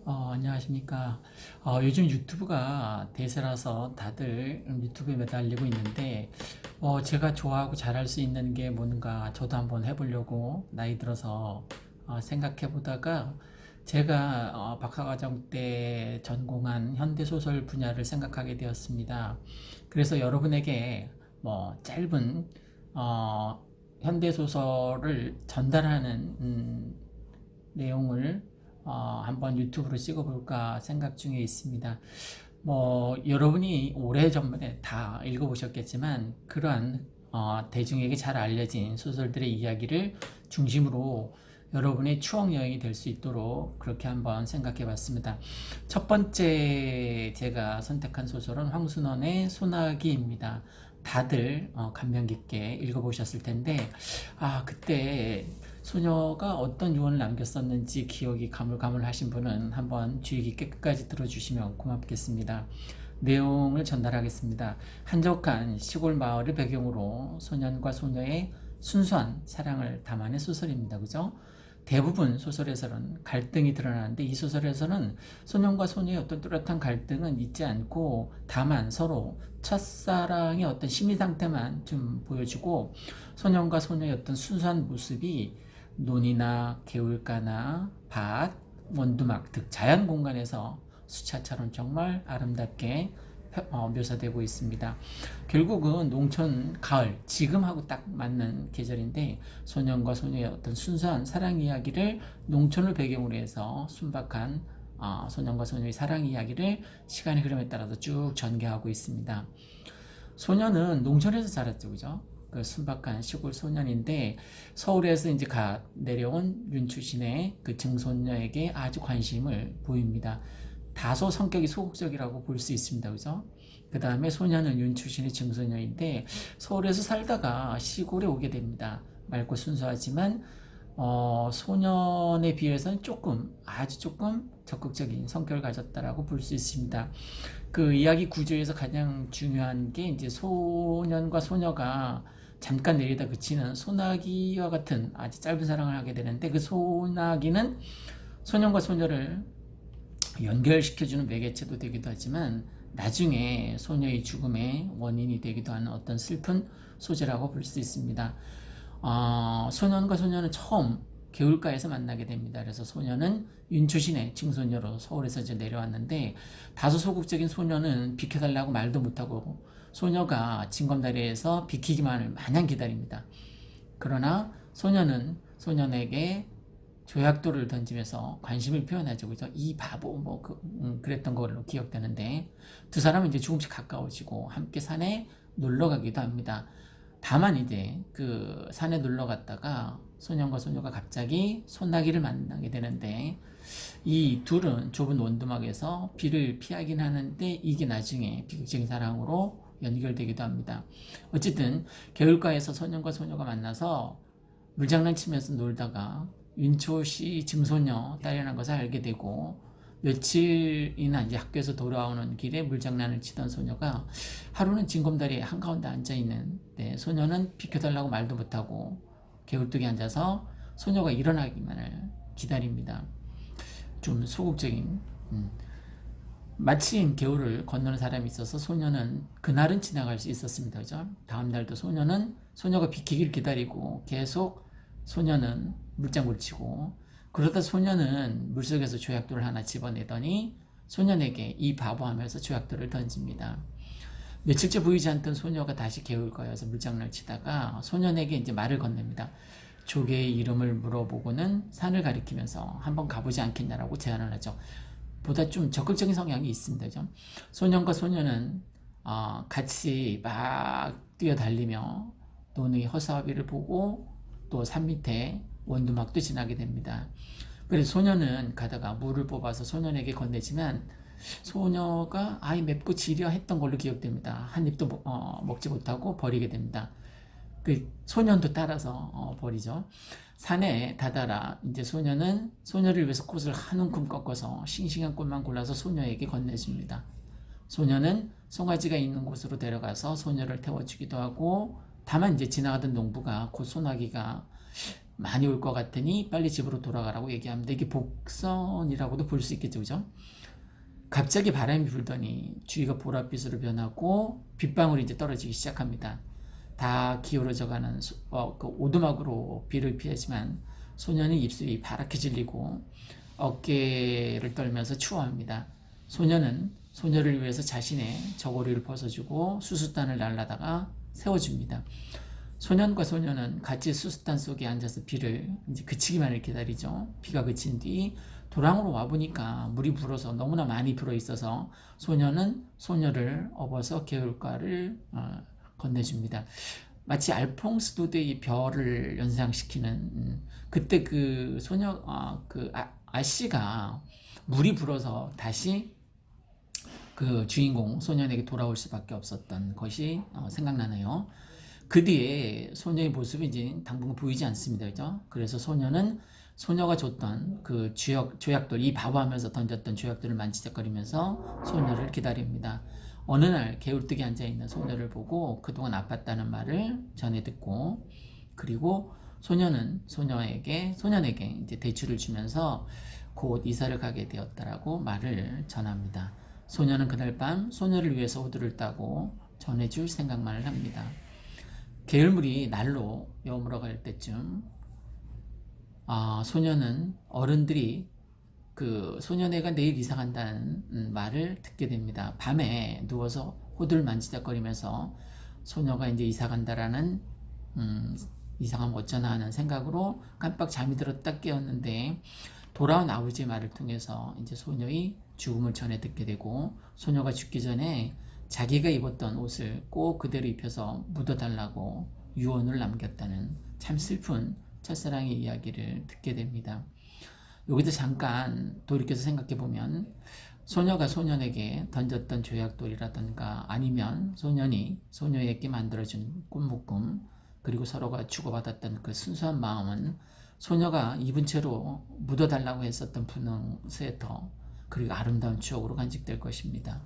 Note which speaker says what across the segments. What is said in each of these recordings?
Speaker 1: 안녕하십니까. 요즘 유튜브가 대세라서 다들 유튜브에 매달리고 있는데, 제가 좋아하고 잘할 수 있는 게 뭔가 저도 한번 해보려고 나이 들어서 생각해 보다가 제가 박사과정 때 전공한 현대소설 분야를 생각하게 되었습니다. 그래서 여러분에게 뭐 짧은 현대소설을 전달하는 내용을 한번 유튜브로 찍어볼까 생각 중에 있습니다. 뭐 여러분이 오래전에 다 읽어보셨겠지만 그러한 대중에게 잘 알려진 소설들의 이야기를 중심으로 여러분의 추억 여행이 될 수 있도록 그렇게 한번 생각해 봤습니다. 첫 번째 제가 선택한 소설은 황순원의 소나기입니다. 다들 감명 깊게 읽어보셨을 텐데, 그때 소녀가 어떤 유언을 남겼었는지 기억이 가물가물하신 분은 한번 주의 깊게 끝까지 들어주시면 고맙겠습니다. 내용을 전달하겠습니다. 한적한 시골 마을을 배경으로 소년과 소녀의 순수한 사랑을 담아낸 소설입니다. 그죠? 대부분 소설에서는 갈등이 드러나는데 이 소설에서는 소년과 소녀의 어떤 뚜렷한 갈등은 있지 않고 다만 서로 첫사랑의 어떤 심리 상태만 좀 보여주고 소년과 소녀의 어떤 순수한 모습이 논이나 개울가나 밭, 원두막 등 자연 공간에서 수차처럼 정말 아름답게 묘사되고 있습니다. 결국은 농촌 가을, 지금하고 딱 맞는 계절인데 소년과 소녀의 어떤 순수한 사랑 이야기를 농촌을 배경으로 해서 순박한 소년과 소녀의 사랑 이야기를 시간의 흐름에 따라서 쭉 전개하고 있습니다. 소년은 농촌에서 자랐죠, 그죠? 그 순박한 시골 소년인데 서울에서 이제 내려온 윤추신의 그 증손녀에게 아주 관심을 보입니다. 다소 성격이 소극적이라고 볼 수 있습니다. 그죠? 그 다음에 소녀는 윤추신의 증손녀인데 서울에서 살다가 시골에 오게 됩니다. 맑고 순수하지만 소년에 비해서는 아주 조금 적극적인 성격을 가졌다라고 볼 수 있습니다. 그 이야기 구조에서 가장 중요한 게 이제 소년과 소녀가 잠깐 내리다 그치는 소나기와 같은 아주 짧은 사랑을 하게 되는데 그 소나기는 소년과 소녀를 연결시켜주는 매개체도 되기도 하지만 나중에 소녀의 죽음의 원인이 되기도 하는 어떤 슬픈 소재라고 볼 수 있습니다. 소년과 소녀는 처음 개울가에서 만나게 됩니다. 그래서 소녀는 윤초신의 증손녀로 서울에서 이제 내려왔는데 다소 소극적인 소녀는 비켜달라고 말도 못하고 소녀가 징검다리에서 비키기만을 마냥 기다립니다. 그러나 소녀는 소년에게 조약돌을 던지면서 관심을 표현하죠. 그죠? 이 바보, 그랬던 걸로 기억되는데, 두 사람은 이제 조금씩 가까워지고, 함께 산에 놀러 가기도 합니다. 다만 이제 그 산에 놀러 갔다가 소년과 소녀가 갑자기 소나기를 만나게 되는데, 이 둘은 좁은 원두막에서 비를 피하긴 하는데, 이게 나중에 비극적인 사랑으로 연결되기도 합니다. 어쨌든, 겨울가에서 소년과 소녀가 만나서 물장난 치면서 놀다가 윤초씨 증손녀 딸이라는 것을 알게 되고 며칠이나 이제 학교에서 돌아오는 길에 물장난을 치던 소녀가 하루는 징검다리에 한가운데 앉아있는데 소녀는 비켜달라고 말도 못하고 개울뚝에 앉아서 소녀가 일어나기만을 기다립니다. 좀 소극적인 마침 겨울을 건너는 사람이 있어서 소녀는 그날은 지나갈 수 있었습니다. 그죠? 다음 날도 소녀가 비키기를 기다리고 계속 소녀는 물장구를 치고 그러다 소녀는 물속에서 조약돌을 하나 집어내더니 소년에게 이 바보 하면서 조약돌을 던집니다. 며칠째 보이지 않던 소녀가 다시 개울가에서 물장난을 치다가 소년에게 이제 말을 건넵니다. 조개의 이름을 물어보고는 산을 가리키면서 한번 가보지 않겠냐라고 제안을 하죠. 보다 좀 적극적인 성향이 있습니다. 그죠? 소년과 소녀는 같이 막 뛰어달리며 논의 허수아비를 보고 또 산 밑에 원두막도 지나게 됩니다. 그래서 소녀는 가다가 물을 뽑아서 소년에게 건네지만 소녀가 아이 맵고 지려 했던 걸로 기억됩니다. 한 입도 먹지 못하고 버리게 됩니다. 그 소년도 따라서 버리죠. 산에 다다라 이제 소녀는 소녀를 위해서 꽃을 한 움큼 꺾어서 싱싱한 꽃만 골라서 소녀에게 건네줍니다. 소녀는 송아지가 있는 곳으로 데려가서 소녀를 태워주기도 하고 다만 이제 지나가던 농부가 곧 소나기가 많이 올 것 같으니 빨리 집으로 돌아가라고 얘기합니다. 이게 복선이라고도 볼 수 있겠죠, 그죠? 갑자기 바람이 불더니 주위가 보랏빛으로 변하고 빗방울이 이제 떨어지기 시작합니다. 다 기울어져가는 그 오두막으로 비를 피하지만 소년의 입술이 파랗게 질리고 어깨를 떨면서 추워합니다. 소년은 소녀를 위해서 자신의 저고리를 벗어주고 수수단을 날라다가 세워줍니다. 소년과 소녀는 같이 수수단 속에 앉아서 비를 이제 그치기만을 기다리죠. 비가 그친 뒤 도랑으로 와보니까 물이 불어서 너무나 많이 불어 있어서 소년은 소녀를 업어서 개울가를 건네줍니다. 마치 알퐁스 도데의 별을 연상시키는 그때 그 소녀 아씨가 물이 불어서 다시 그 주인공 소년에게 돌아올 수밖에 없었던 것이 생각나네요. 그 뒤에 소녀의 모습이 이제 당분간 보이지 않습니다. 그죠? 그래서 소녀는 소녀가 줬던 그 조약돌, 이 바보하면서 던졌던 조약돌을 만지작거리면서 소녀를 기다립니다. 어느 날 개울뜨기 앉아있는 소녀를 보고 그동안 아팠다는 말을 전해 듣고, 그리고 소년은 소년에게 이제 대출을 주면서 곧 이사를 가게 되었다라고 말을 전합니다. 소년은 그날 밤 소녀를 위해서 호두를 따고 전해줄 생각만을 합니다. 게을물이 날로 여물어갈 때쯤 소년은 어른들이 그 소년애가 내일 이사 간다는 말을 듣게 됩니다. 밤에 누워서 호두를 만지작거리면서 소녀가 이제 이사 간다라는 이상하면 어쩌나 하는 생각으로 깜빡 잠이 들었다 깨었는데, 돌아온 아버지의 말을 통해서 이제 소녀의 죽음을 전해 듣게 되고, 소녀가 죽기 전에 자기가 입었던 옷을 꼭 그대로 입혀서 묻어달라고 유언을 남겼다는 참 슬픈 첫사랑의 이야기를 듣게 됩니다. 여기서 잠깐 돌이켜서 생각해보면 소녀가 소년에게 던졌던 조약돌이라던가 아니면 소년이 소녀에게 만들어준 꿈묶음, 그리고 서로가 주고받았던 그 순수한 마음은 소녀가 입은 채로 묻어달라고 했었던 분홍 스웨터, 그리고 아름다운 추억으로 간직될 것입니다.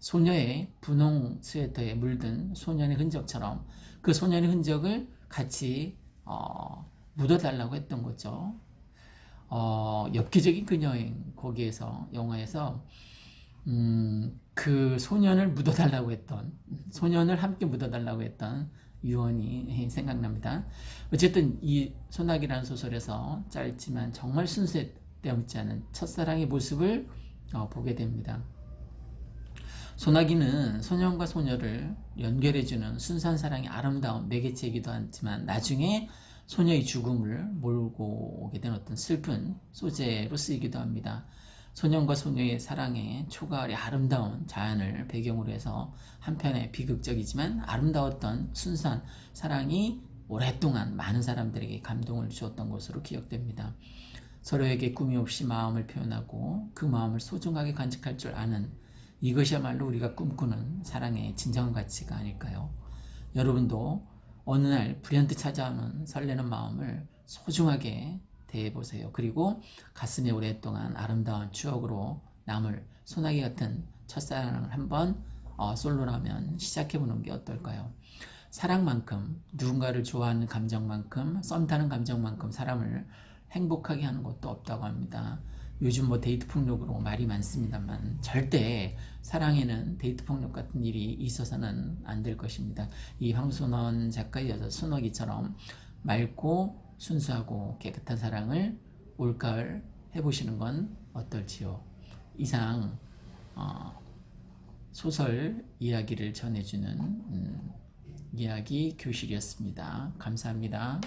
Speaker 1: 소녀의 분홍 스웨터에 물든 소년의 흔적처럼 그 소년의 흔적을 같이 묻어달라고 했던 거죠. 엽기적인 그녀인 거기에서 영화에서 그 소년을 묻어달라고 했던, 소년을 함께 묻어달라고 했던 유언이 생각납니다. 어쨌든 이 소나기라는 소설에서 짧지만 정말 순수에 떼어묻지 않은 첫사랑의 모습을 보게 됩니다. 소나기는 소년과 소녀를 연결해주는 순수한 사랑의 아름다운 매개체이기도 하지만 나중에 소녀의 죽음을 몰고 오게 된 어떤 슬픈 소재로 쓰이기도 합니다. 소년과 소녀의 사랑의 초가을의 아름다운 자연을 배경으로 해서 한편의 비극적이지만 아름다웠던 순수한 사랑이 오랫동안 많은 사람들에게 감동을 주었던 것으로 기억됩니다. 서로에게 꾸미 없이 마음을 표현하고 그 마음을 소중하게 간직할 줄 아는, 이것이야말로 우리가 꿈꾸는 사랑의 진정한 가치가 아닐까요? 여러분도 어느 날 불현듯 찾아오는 설레는 마음을 소중하게 대해보세요. 그리고 가슴에 오랫동안 아름다운 추억으로 남을 소나기 같은 첫사랑을 한번 솔로라면 시작해보는 게 어떨까요? 사랑만큼, 누군가를 좋아하는 감정만큼, 썸 타는 감정만큼 사람을 행복하게 하는 것도 없다고 합니다. 요즘 뭐 데이트 폭력으로 말이 많습니다만 절대 사랑에는 데이트 폭력 같은 일이 있어서는 안 될 것입니다. 이 황순원 작가의 여자 순옥이처럼 맑고 순수하고 깨끗한 사랑을 올가을 해보시는 건 어떨지요. 이상 소설 이야기를 전해주는 이야기 교실이었습니다. 감사합니다.